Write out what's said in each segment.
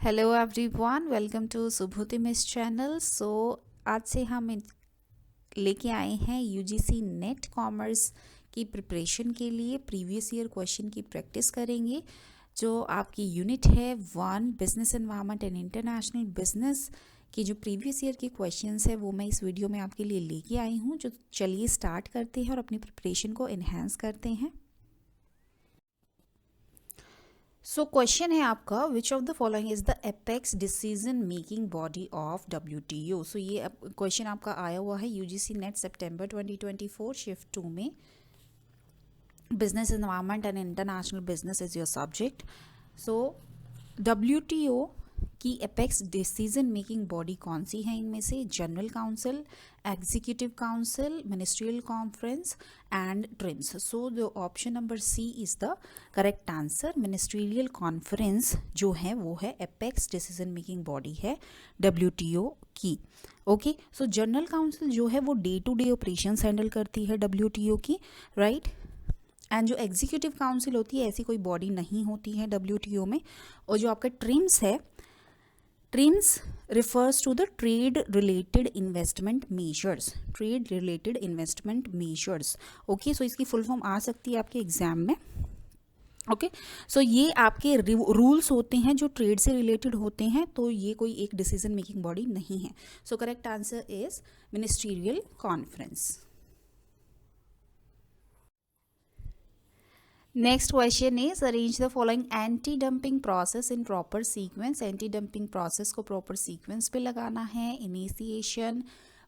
Hello everyone, welcome to Subhuti miss channel. So आज से हम लेके आए हैं यूजीसी नेट कॉमर्स की प्रिपरेशन के लिए प्रीवियस ईयर क्वेश्चन की प्रैक्टिस करेंगे। जो आपकी यूनिट है 1 business environment and international business की जो प्रीवियस ईयर के क्वेश्चंस है वो मैं इस वीडियो में आपके लिए लेके आई हूँ। जो चलिए स्टार्ट करते हैं और अपनी प्रिपरेशन को इन्हेंस करते हैं। सो क्वेश्चन है आपका, विच of the following is the apex decision making body of WTO। सो ये क्वेश्चन आपका आया हुआ है यूजीसी नेट सितंबर 2024 शिफ्ट 2 में। Business environment and international business is your subject. So WTO की एपेक्स डिसीजन मेकिंग बॉडी कौन सी है? इनमें से general council, executive council, ministerial conference and TRIMs. So the option number C is the correct answer. Ministerial conference जो है वो है एपेक्स डिसीजन मेकिंग बॉडी है WTO की। ओके, सो जनरल काउंसिल जो है वो day to day operations handle करती है WTO की, राइट। एंड जो एग्जीक्यूटिव काउंसिल होती है ऐसी कोई बॉडी नहीं होती है WTO में। और जो आपका ट्रिम्स है, TRIMS refers to the trade related investment measures, trade related investment measures। Okay, so इसकी फुल फॉर्म आ सकती है आपके एग्जाम में। ओके, सो ये आपके रूल्स होते हैं जो ट्रेड से रिलेटेड होते हैं, तो ये कोई एक डिसीजन मेकिंग बॉडी नहीं है। So correct answer is ministerial conference. Next question is arrange the following anti dumping process in proper sequence. Anti dumping process को प्रॉपर सीक्वेंस पे लगाना है। Initiation,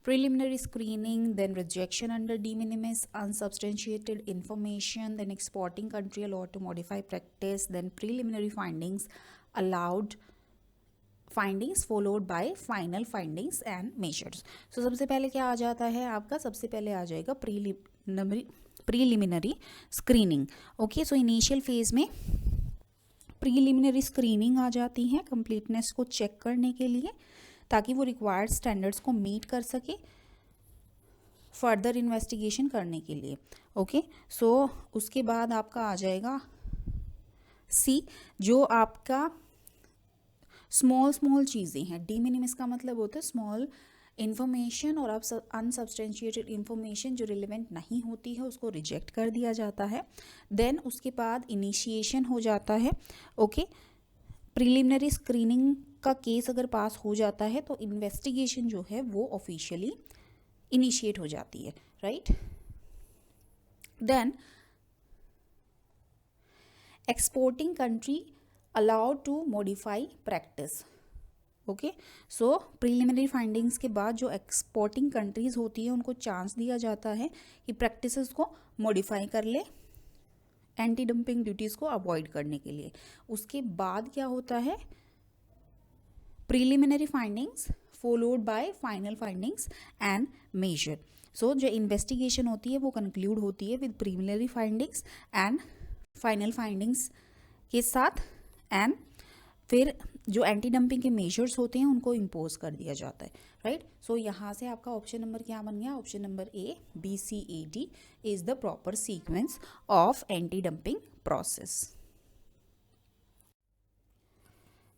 preliminary screening, then rejection under de minimis, unsubstantiated information, then exporting country allowed to modify practice, then preliminary findings allowed, findings followed by final findings and measures। so सबसे पहले क्या आ जाता है आपका? सबसे पहले आ जाएगा preliminary screening. Okay, so initial phase में प्रीलिमिनरी स्क्रीनिंग आ जाती है कंप्लीटनेस को चेक करने के लिए, ताकि वो रिक्वायर्ड स्टैंडर्ड्स को मीट कर सके फर्दर इन्वेस्टिगेशन करने के लिए। ओके, सो उसके बाद आपका आ जाएगा सी, जो आपका स्मॉल चीज़ें हैं। डी मिनिमिस का मतलब होता है स्मॉल इन्फॉर्मेशन, और अब अनसब्सटेंशिएटेड इन्फॉर्मेशन जो रिलेवेंट नहीं होती है उसको रिजेक्ट कर दिया जाता है। देन उसके बाद इनिशिएशन हो जाता है। ओके, प्रीलिमिनरी स्क्रीनिंग का केस अगर पास हो जाता है तो इन्वेस्टिगेशन जो है वो ऑफिशियली इनिशिएट हो जाती है, right. Then exporting country allowed to modify practice. Okay, so preliminary findings के बाद जो एक्सपोर्टिंग कंट्रीज होती है उनको चांस दिया जाता है कि प्रैक्टिसेस को मॉडिफाई कर ले एंटी डंपिंग ड्यूटीज़ को अवॉइड करने के लिए। उसके बाद क्या होता है? Preliminary findings followed by final findings and measure. So जो इन्वेस्टिगेशन होती है वो कंक्लूड होती है with preliminary findings and final findings के साथ, एंड फिर जो एंटी डंपिंग के मेजर्स होते हैं उनको इम्पोज कर दिया जाता है, राइट। सो यहाँ से आपका ऑप्शन नंबर क्या बन गया? Option number A, BCAD is the proper sequence of anti dumping process.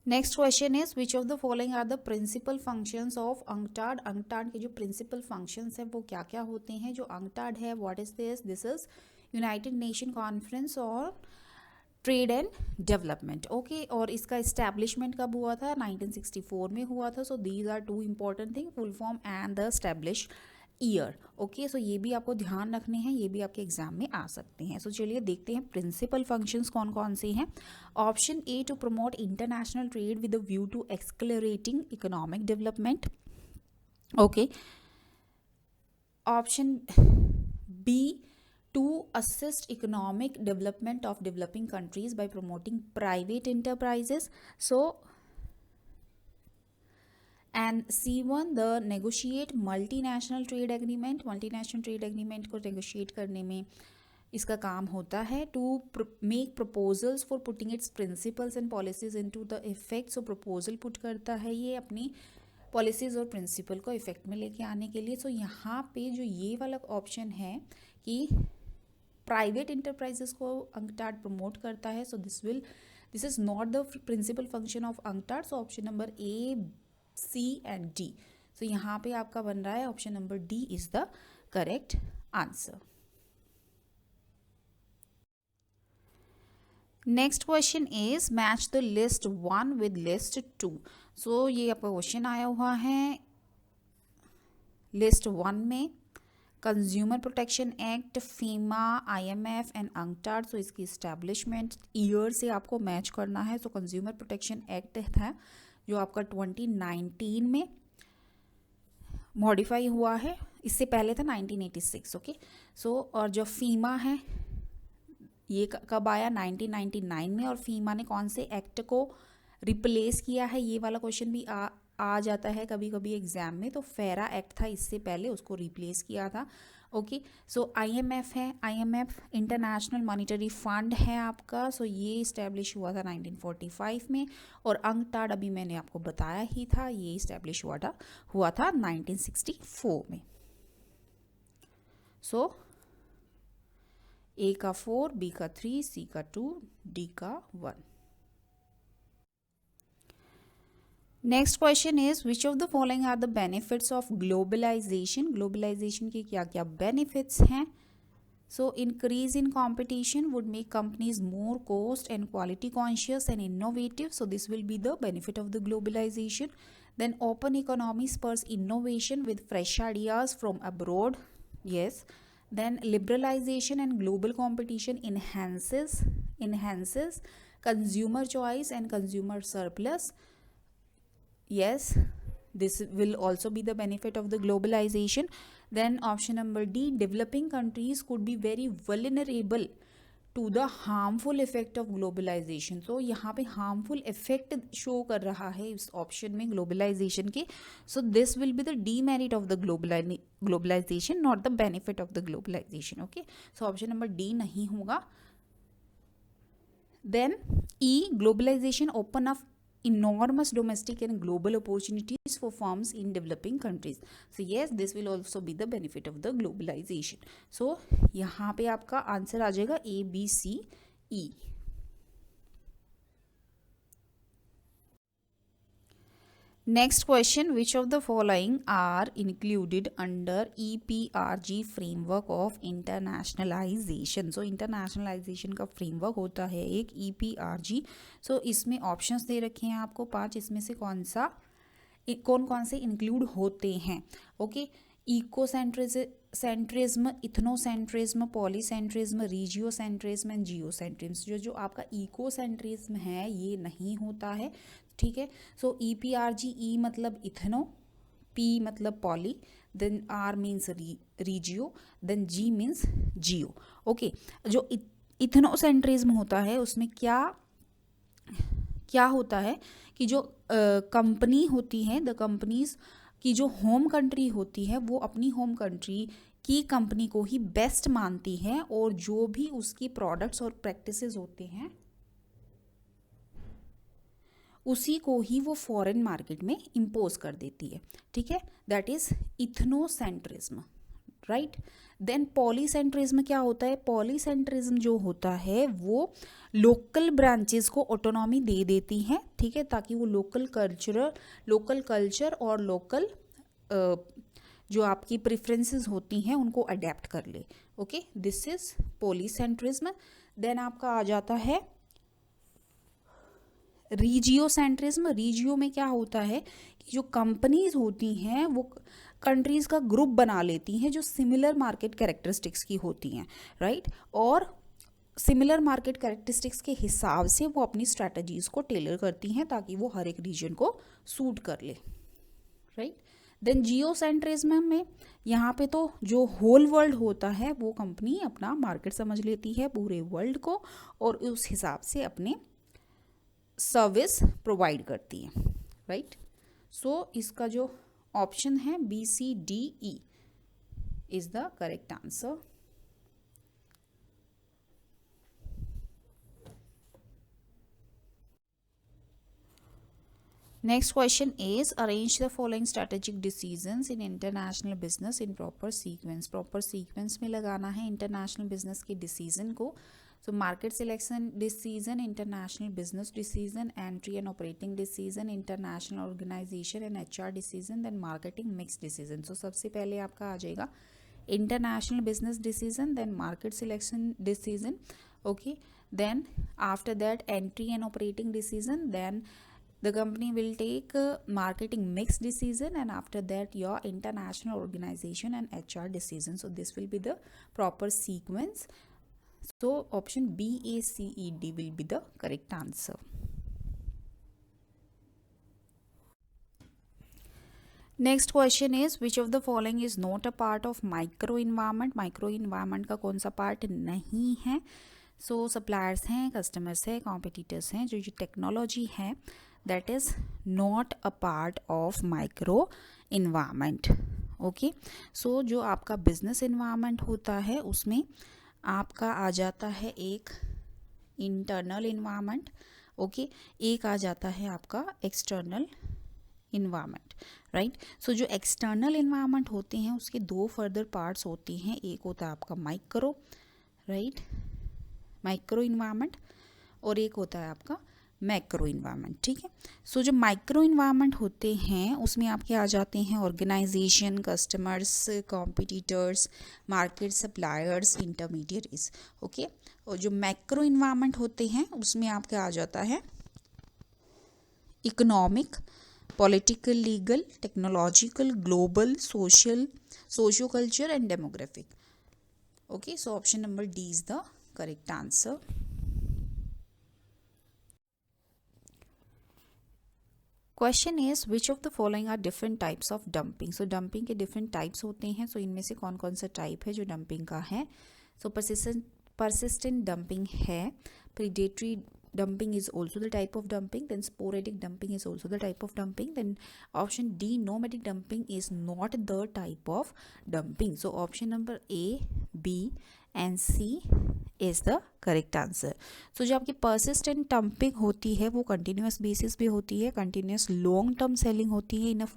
Next question is which of the following are the principal functions of UNCTAD. UNCTAD के जो प्रिंसिपल फंक्शंस हैं वो क्या क्या होते हैं? जो अंकटाड है, what is this? This is United nation conference और ट्रेड एंड डेवलपमेंट। ओके, और इसका इस्टेब्लिशमेंट कब हुआ था? 1964 में हुआ था। So these are two important thing, full form and the establish year. Okay, so ये भी आपको ध्यान रखने हैं, ये भी आपके एग्जाम में आ सकते हैं। सो चलिए देखते हैं प्रिंसिपल फंक्शंस कौन कौन से हैं। Option A, to promote international trade with a view to accelerating economic development. Okay, option B, to assist economic development of developing countries by promoting private enterprises. So and C1, the negotiate multinational trade agreement। multinational trade agreement को negotiate करने में इसका काम होता है। to make proposals for putting its principles and policies into the effect। so proposal put करता है ये अपनी पॉलिसीज़ और प्रिंसिपल को इफेक्ट में लेके आने के लिए। सो यहाँ पे जो ये वाला ऑप्शन है कि प्राइवेट इंटरप्राइजेस को अंकटाड प्रमोट करता है, so this will this is not the principal function of UNCTAD. So option number A, C and D. So यहाँ पे आपका बन रहा है option number D is the correct answer. Next question is match the list 1 with list 2. So ये आपका क्वेश्चन आया हुआ है लिस्ट 1 में consumer protection act, FEMA, IMF and UNCTAD. सो इसकी इस्टेब्लिशमेंट ईयर से आपको मैच करना है. सो कंज्यूमर प्रोटेक्शन एक्ट था जो आपका 2019 में मॉडिफाई हुआ है. इससे पहले था 1986. ओके. सो और जो फीमा है ये कब आया 1999 में. और फीमा ने कौन से एक्ट को रिप्लेस किया है, ये वाला क्वेश्चन भी आ जाता है कभी कभी एग्जाम में. तो फेरा एक्ट था इससे पहले, उसको रिप्लेस किया था. ओके. सो IMF है, IMF इंटरनेशनल मॉनिटरी फंड है आपका. सो ये इस्टेब्लिश हुआ था 1945 में. और UNCTAD अभी मैंने आपको बताया ही था, ये इस्टेब्लिश हुआ था 1964 में. सो ए का 4, बी का 3, सी का 2, डी का 1. Next question is which of the following are the benefits of globalisation. Globalisation के क्या क्या बेनिफिट्स हैं. So increase in competition would make companies more cost and quality conscious and innovative. So this will be the benefit of the globalisation. Then open economy spurs innovation with fresh ideas from abroad. Yes. Then liberalization and global competition enhances consumer choice and consumer surplus. Yes, this will also be the benefit of the globalization. Then option number D, developing countries could be very vulnerable to the harmful effect of globalization. So यहाँ पे harmful effect show कर रहा है इस option में globalization के. So this will be the demerit of the globalization, not the benefit of the globalization. Okay, so option number D नहीं होगा. Then E, globalization open up enormous domestic and global opportunities for firms in developing countries. So yes, this will also be the benefit of the globalization. So यहाँ पे आपका answer आ जाएगा A, B, C, E. Next question, which of the following are included under EPRG framework of internationalization. So internationalization का framework होता है एक EPRG. So इसमें options दे रखे हैं आपको 5, इसमें से कौन कौन से include होते हैं. ओके. इकोसेंट्रिज्म, इथनोसेंट्रिज्म, पॉलीसेंट्रिज्म, रीजियोसेंट्रिज्म एंड जियोसेंट्रिज्म. जो आपका इकोसेंट्रिज्म है ये नहीं होता है. ठीक है. सो EPRG, E मतलब इथनो, P मतलब poly, then R means regio, then G means geo. Okay. जो इथनोसेंट्रिज्म होता है उसमें क्या होता है कि जो कंपनी होती है, द कंपनीज की जो होम कंट्री होती है वो अपनी होम कंट्री की कंपनी को ही बेस्ट मानती है और जो भी उसकी प्रोडक्ट्स और प्रैक्टिसेस होते हैं उसी को ही वो फॉरेन मार्केट में इम्पोज कर देती है. ठीक है. That is ethnocentrism. Right. Then polycentrism क्या होता है. पॉलीसेंट्रिज्म जो होता है वो लोकल ब्रांचेस को ऑटोनॉमी दे देती हैं. ठीक है. ताकि वो लोकल कल्चर और लोकल जो आपकी प्रेफरेंसेस होती हैं उनको अडेप्ट कर ले. Okay. This is polycentrism. Then आपका आ जाता है रीजियोसेंट्रिज्म. रीजियो में क्या होता है कि जो कंपनीज होती हैं वो कंट्रीज का ग्रुप बना लेती हैं जो सिमिलर मार्केट कैरेक्टरिस्टिक्स की होती हैं. राइट. और सिमिलर मार्केट कैरेक्टरिस्टिक्स के हिसाब से वो अपनी स्ट्रैटेजीज को टेलर करती हैं ताकि वो हर एक रीजन को सूट कर ले. राइट. देन जियोसेंट्रिज्म में यहाँ पे तो जो होल वर्ल्ड होता है वो कंपनी अपना मार्केट समझ लेती है पूरे वर्ल्ड को और उस हिसाब से अपने सर्विस प्रोवाइड करती है. राइट. सो इसका जो ऑप्शन है BCDE is the correct answer. Next question is arrange the following strategic decisions in international business in proper sequence. Proper sequence में लगाना है international business के decision को. So market selection decision, international business decision, entry and operating decision, international organization and HR decision, then marketing mix decision. So सबसे पहले आपका आ जाएगा international business decision, then market selection decision, okay, then after that entry and operating decision, then the company will take marketing mix decision, and after that your international organization and HR decision. So this will be the proper sequence. So option B, A, C, E, D will be the correct answer. Next question is which of the following is not a part of micro environment. Micro environment का कौन सा part नहीं है. So suppliers हैं, customers हैं, competitors हैं. जो technology है that is not a part of micro environment. Okay, so जो आपका बिजनेस इन्वायरमेंट होता है उसमें आपका आ जाता है एक इंटरनल इन्वायरमेंट. ओके, एक आ जाता है आपका एक्सटर्नल इन्वायरमेंट, राइट. सो जो एक्सटर्नल इन्वायरमेंट होते हैं उसके दो फर्दर पार्ट्स होते हैं. एक होता है आपका माइक्रो, राइट, माइक्रो इन्वायरमेंट, और एक होता है आपका मैक्रो इन्वायरमेंट. ठीक है. सो जो माइक्रो इन्वायरमेंट होते हैं उसमें आपके आ जाते हैं organisation, customers, competitors, market, suppliers, intermediaries. Okay. और जो मैक्रो इन्वायरमेंट होते हैं उसमें आपके आ जाता है economic, political, legal, technological, global, social, socio culture and demographic. Okay, so option number D is the correct answer. Question is which of the following are different types of dumping. So dumping के different types होते हैं. सो इनमें से कौन कौन सा type है जो डंपिंग का है. सो persistent dumping है, predatory dumping is also the type of dumping, then sporadic dumping is also the type of dumping, then option D, nomadic dumping is not the type of dumping. So option number A, B and C is the correct answer. So जो आपकी persistent dumping होती है वो continuous basis पे होती है, continuous long term selling होती है in a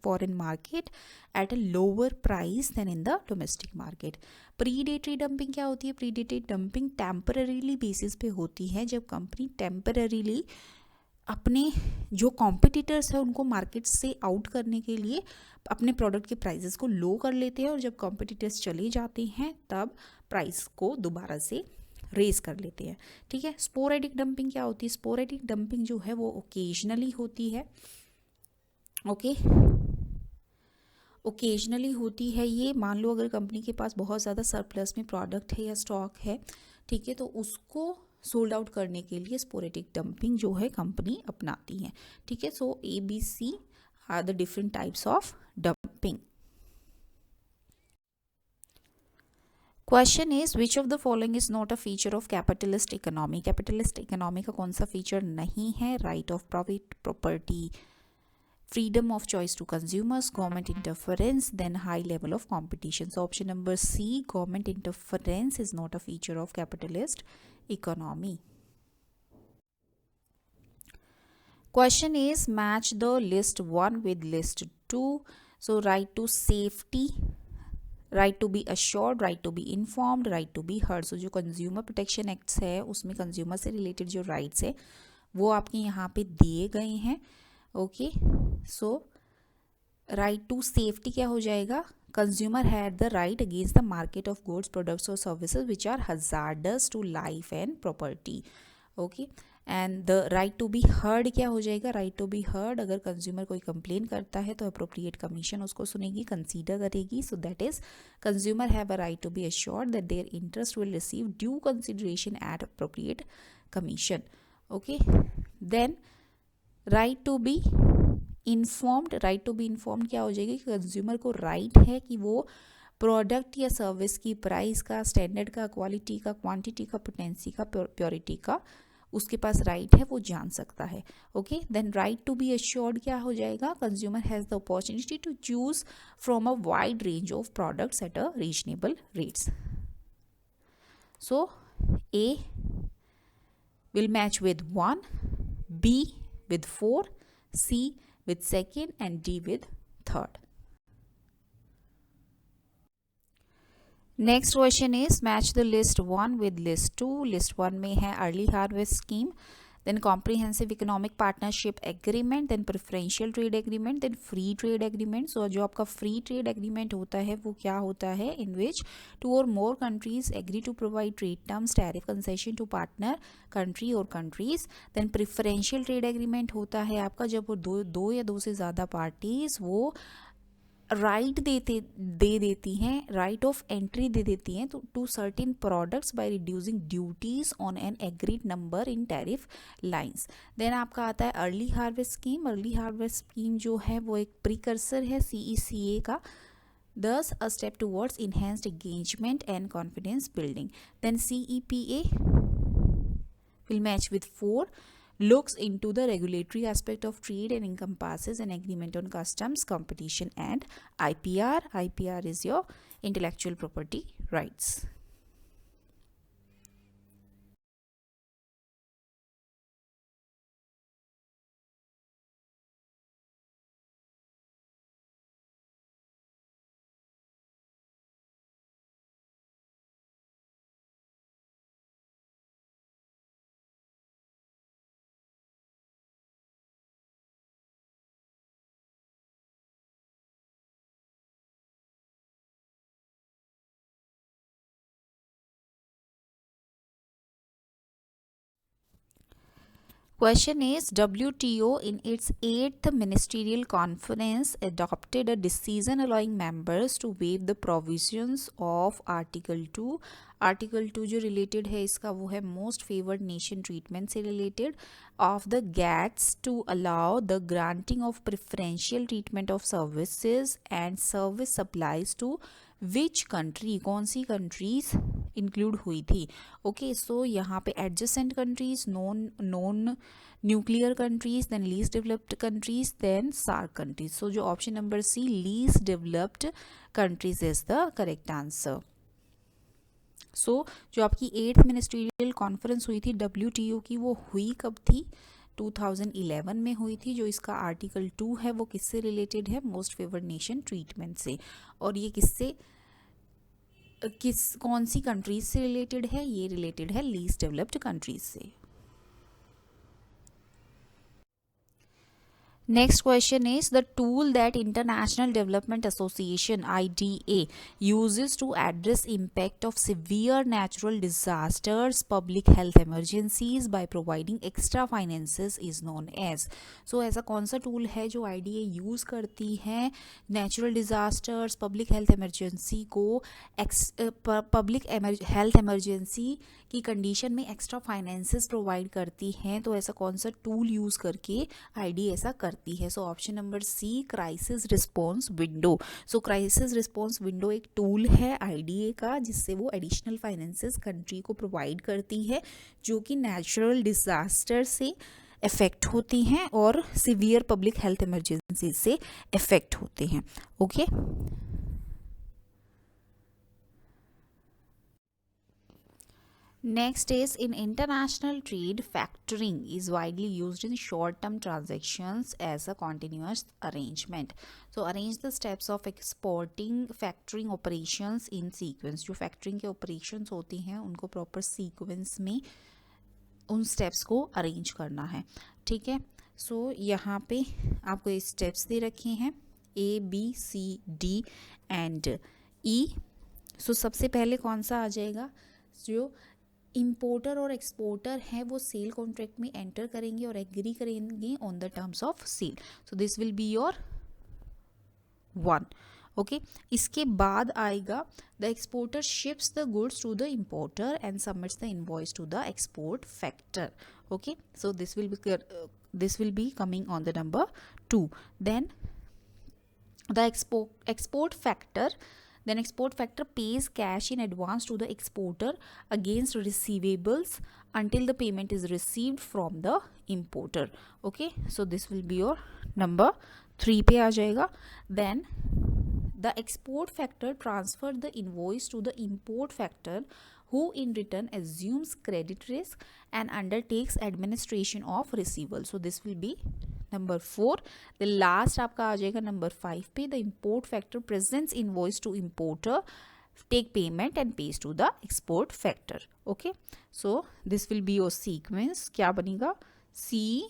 foreign market at a lower price than in the domestic market. Predatory dumping क्या होती है. प्रीडेटरी डंपिंग टेम्पररीली बेसिस पे होती है जब कंपनी टेम्पररीली अपने जो कॉम्पिटिटर्स हैं उनको मार्केट से आउट करने के लिए अपने प्रोडक्ट के प्राइसेस को लो कर लेते हैं, और जब कॉम्पिटिटर्स चले जाते हैं तब प्राइस को दोबारा से रेज कर लेते हैं. ठीक है. स्पोरेडिक डंपिंग क्या होती है. स्पोरेडिक डंपिंग जो है वो ओकेजनली होती है. ओके, ओकेजनली होती है ये. मान लो अगर कंपनी के पास बहुत ज़्यादा सरप्लस में प्रोडक्ट है या स्टॉक है, ठीक है, तो उसको सोल्ड आउट करने के लिए स्पोरेडिक डंपिंग जो है कंपनी अपनाती है. ठीक है. So A, B, C are the different types of dumping. Question is which of the following is not a feature of capitalist economy. Capitalist economy का कौन सा फीचर नहीं है. Right of private property, freedom of choice to consumers, government interference, then high level of competition. So option number C, government interference is not a feature of capitalist economy. Question is match the list 1 with list 2. So right to safety, right to be assured, right to be informed, right to be heard. So जो consumer protection acts है उसमें consumer से related जो rights है वो आपके यहाँ पे दिए गए हैं. Okay, so right to safety क्या हो जाएगा. Consumer had the right against the market of goods, products और services which are hazardous to life and property. Okay, and the right to be heard क्या हो जाएगा. राइट टू बी हर्ड, अगर consumer कोई complain करता है तो appropriate commission उसको सुनेगी, कंसीडर करेगी. So that is consumer have a right to be assured that their interest will receive due consideration at appropriate commission. Okay, then right to be informed. Right to be informed क्या हो जाएगी. Consumer को right है कि वो product या service की price का, स्टैंडर्ड का, क्वालिटी का, क्वांटिटी का, पोटेंसी का, प्योरिटी का उसके पास राइट है, वो जान सकता है. Okay, then right to be assured क्या हो जाएगा. Consumer has the opportunity to choose from a wide range of products at a reasonable rates. So A will match with 1, B with 4, C with 2nd and D with 3rd. Next question is match the list 1 with list 2. List 1 में है early harvest scheme, then comprehensive economic partnership agreement, then preferential trade agreement, then free trade agreement. So जो आपका free trade agreement होता है वो क्या होता है? इन which 2 or more countries agree to provide trade terms tariff concession to partner country or countries. Then preferential trade agreement होता है आपका जब वो दो या दो से ज़्यादा पार्टीज वो राइट दे देती हैं, राइट ऑफ एंट्री दे देती हैं to certain products by reducing duties on an agreed number in tariff lines. Then आपका आता है early harvest scheme. Early harvest scheme जो है वो एक प्रीकर्सर है CECA का, thus a step towards enhanced engagement and confidence building. Then CEPA will match with 4, looks into the regulatory aspect of trade and encompasses an agreement on customs, competition and IPR. IPR is your intellectual property rights. Question is, WTO in its 8th ministerial conference adopted a decision allowing members to waive the provisions of Article 2. Article 2 जो related है इसका वो है most favored nation treatment से related of the GATS to allow the granting of preferential treatment of services and service supplies to which country, कौन सी countries include हुई थी. Okay so यहाँ पे adjacent countries, non nuclear countries, then least developed countries, then SAARC countries. So जो option number C least developed countries is the correct answer. So जो आपकी 8th ministerial conference हुई थी WTO की वो हुई कब थी? 2011 में हुई थी. जो इसका आर्टिकल 2 है वो किससे रिलेटेड है? मोस्ट फेवर्ड नेशन ट्रीटमेंट से. और ये कौन सी कंट्रीज से रिलेटेड है? ये रिलेटेड है लीस्ट डेवलप्ड कंट्रीज से. Next question is, the tool that International Development Association IDA uses to address impact of severe natural disasters, public health emergencies by providing extra finances is known as. So ऐसा कौन सा tool है जो IDA use करती है natural disasters, public health emergency को public health emergency की condition में एक्स्ट्रा फाइनेंसेस प्रोवाइड करती हैं? तो ऐसा कौन सा टूल यूज़ करके IDA ऐसा करती है? So option number C crisis response window. So crisis response window एक टूल है IDA का जिससे वो एडिशनल फाइनेंसेस कंट्री को प्रोवाइड करती है जो कि नेचुरल डिज़ास्टर से इफ़ेक्ट होती हैं और सीवियर पब्लिक हेल्थ इमरजेंसी से इफ़ेक्ट होते हैं. Okay Next is, in international trade, factoring is widely used in short-term transactions as a continuous arrangement. So arrange the steps of exporting factoring operations in sequence. जो factoring के operations होती हैं उनको proper sequence में उन steps को arrange करना है. ठीक है. So यहाँ पे आपको ये steps दे रखे हैं A, B, C, D and E. So सबसे पहले कौन सा आ जाएगा? जो इम्पोर्टर और एक्सपोर्टर हैं वो सेल कॉन्ट्रैक्ट में एंटर करेंगे और एग्री करेंगे on the terms of sale. So this will be your 1. Okay इसके बाद आएगा the exporter ships the goods to the importer and submits the invoice to the export factor. Okay so this will be coming on the number 2. Then the export factor Then export factor pays cash in advance to the exporter against receivables until the payment is received from the importer. Okay, so this will be your number 3 पे आ जाएगा. Then the export factor transferred the invoice to the import factor who in return assumes credit risk and undertakes administration of receivable. So this will be number 4. The last आपका आ जाएगा number 5 पे. The import factor presents invoice to importer take payment and pays to the export factor. Okay, so this will be your sequence. क्या बनेगा? C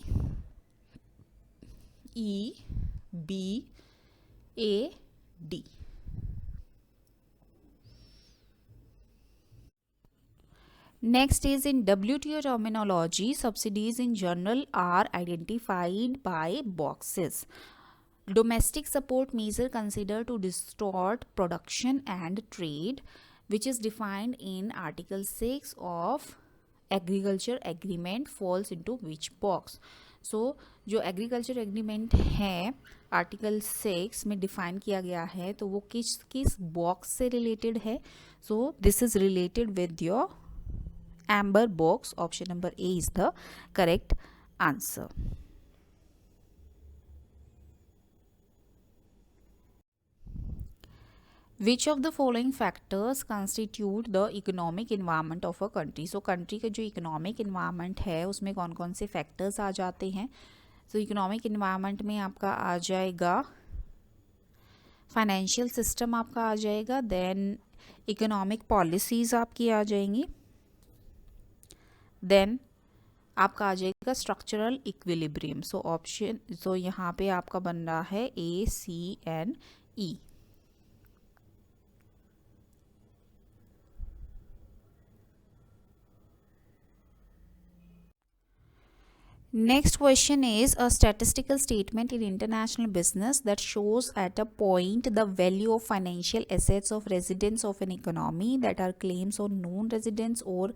E B A D. Next is in WTO terminology, subsidies in general are identified by boxes. Domestic support measure considered to distort production and trade, which is defined in Article 6 of Agriculture Agreement falls into which box? So जो agriculture agreement है article 6 में define किया गया है तो वो किस किस बॉक्स से रिलेटेड है? So this is related with your amber box. Option number A is the correct answer. Which of the following factors constitute the economic environment of a country? So country का जो economic environment है उसमें कौन कौन से factors आ जाते हैं? So economic environment में आपका आ जाएगा financial system, आपका आ जाएगा, then economic policies आपकी आ जाएंगी, देन आपका आ जाएगा structural equilibrium. So option, so यहाँ पे आपका बन रहा है A C and E. Next question is a statistical statement in international business that shows at a point the value of financial assets of residents of an economy that are claims on non-residents or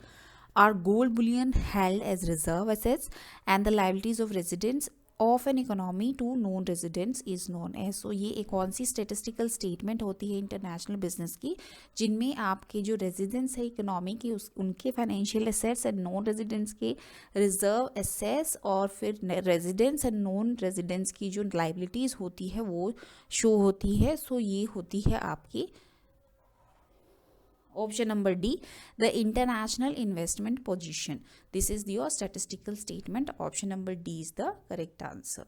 are gold bullion held as reserve assets and the liabilities of residents of an economy to known residents is known as. So ये एक कौन सी statistical statement होती है international business की जिनमें आपके जो residents है इकोनॉमी के उनके financial assets and non residents के रिजर्व एसेट्स और फिर रेजिडेंट्स एंड नॉन रेजिडेंट्स की जो लाइबिलिटीज़ होती है वो शो होती है. सो ये होती है आपकी option number D, the international investment position. This is your statistical statement. Option number D is the correct answer.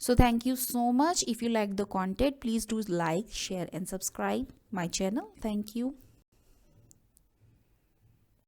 So thank you so much. If you like the content, please do like, share and subscribe my channel. Thank you.